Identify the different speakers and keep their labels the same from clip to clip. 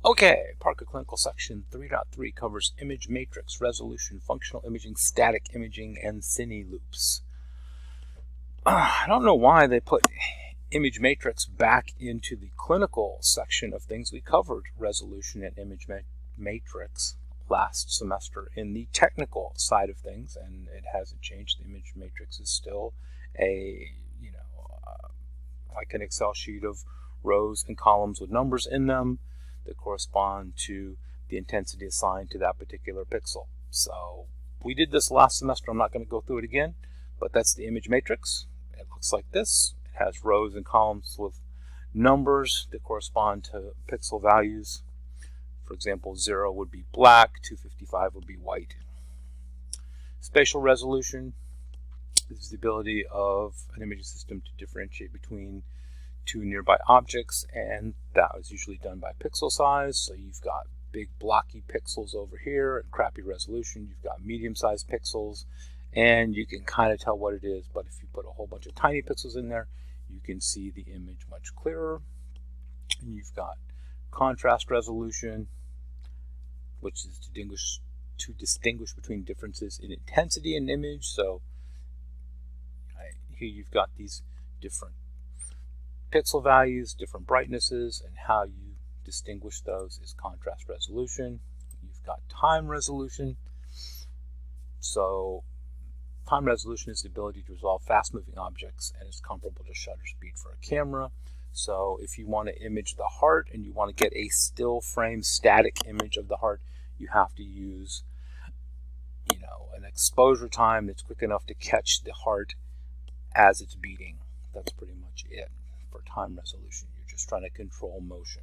Speaker 1: Okay, PARCA Clinical Section 3.3 covers image matrix, resolution, functional imaging, static imaging, and cine loops. I don't know why they put image matrix back into the clinical section of things. We covered resolution and image matrix last semester in the technical side of things, and it hasn't changed. The image matrix is still a, like an Excel sheet of rows and columns with numbers in them that correspond to the intensity assigned to that particular pixel. So we did this last semester. I'm not going to go through it again, but that's the image matrix. It looks like this. It has rows and columns with numbers that correspond to pixel values. For example, 0 would be black, 255 would be white. Spatial resolution is the ability of an imaging system to differentiate between two nearby objects, and that is usually done by pixel size. So you've got big blocky pixels over here and crappy resolution. You've got medium-sized pixels, and you can kind of tell what it is, but if you put a whole bunch of tiny pixels in there, you can see the image much clearer. And you've got contrast resolution, which is to distinguish between differences in intensity in an image. So here you've got these different pixel values, different brightnesses, and how you distinguish those is contrast resolution. You've got time resolution. So time resolution is the ability to resolve fast-moving objects, and it's comparable to shutter speed for a camera. So if you want to image the heart and you want to get a still frame static image of the heart, you have to use an exposure time that's quick enough to catch the heart as it's beating. That's pretty much it for time resolution. You're just trying to control motion.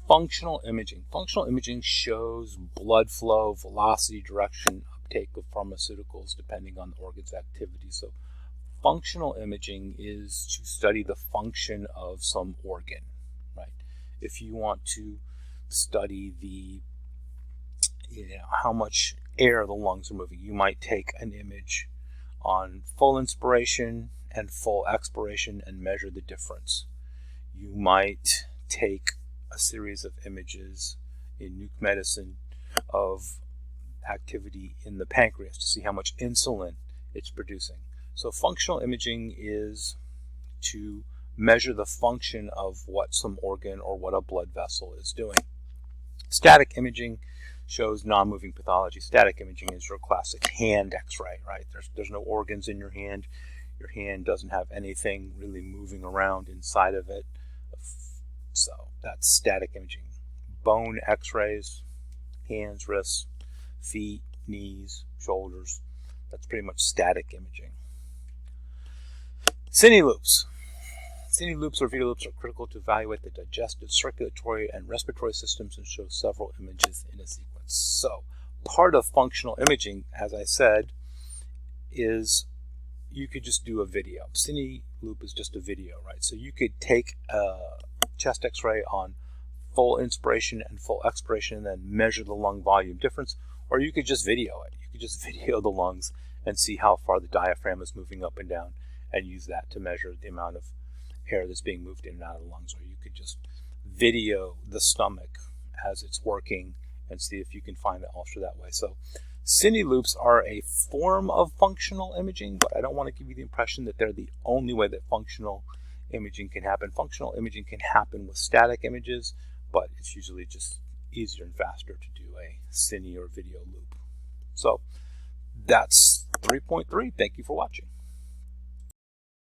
Speaker 1: Functional imaging. Functional imaging shows blood flow, velocity, direction, uptake of pharmaceuticals depending on the organ's activity. So functional imaging is to study the function of some organ, right? If you want to study how much air the lungs are moving, you might take an image on full inspiration and full expiration and measure the difference. You might take a series of images in nuke medicine of activity in the pancreas to see how much insulin it's producing. So functional imaging is to measure the function of what some organ or what a blood vessel is doing. Static imaging shows non-moving pathology. Static imaging is your classic hand x-ray, right? There's no organs in your hand. Your hand doesn't have anything really moving around inside of it. So that's static imaging. Bone x-rays, hands, wrists, feet, knees, shoulders. That's pretty much static imaging. Cine loops. Cine loops or video loops are critical to evaluate the digestive, circulatory, and respiratory systems and show several images in a sequence. So part of functional imaging, as I said, is you could just do a video. Cine loop is just a video, right? So you could take a chest x-ray on full inspiration and full expiration and then measure the lung volume difference, or you could just video it. You could just video the lungs and see how far the diaphragm is moving up and down and use that to measure the amount of air that's being moved in and out of the lungs. Or you could just video the stomach as it's working and see if you can find the ulcer that way. So cine loops are a form of functional imaging, but I don't want to give you the impression that they're the only way that functional imaging can happen. Functional imaging can happen with static images, but it's usually just easier and faster to do a cine or video loop. So that's 3.3. Thank you for watching.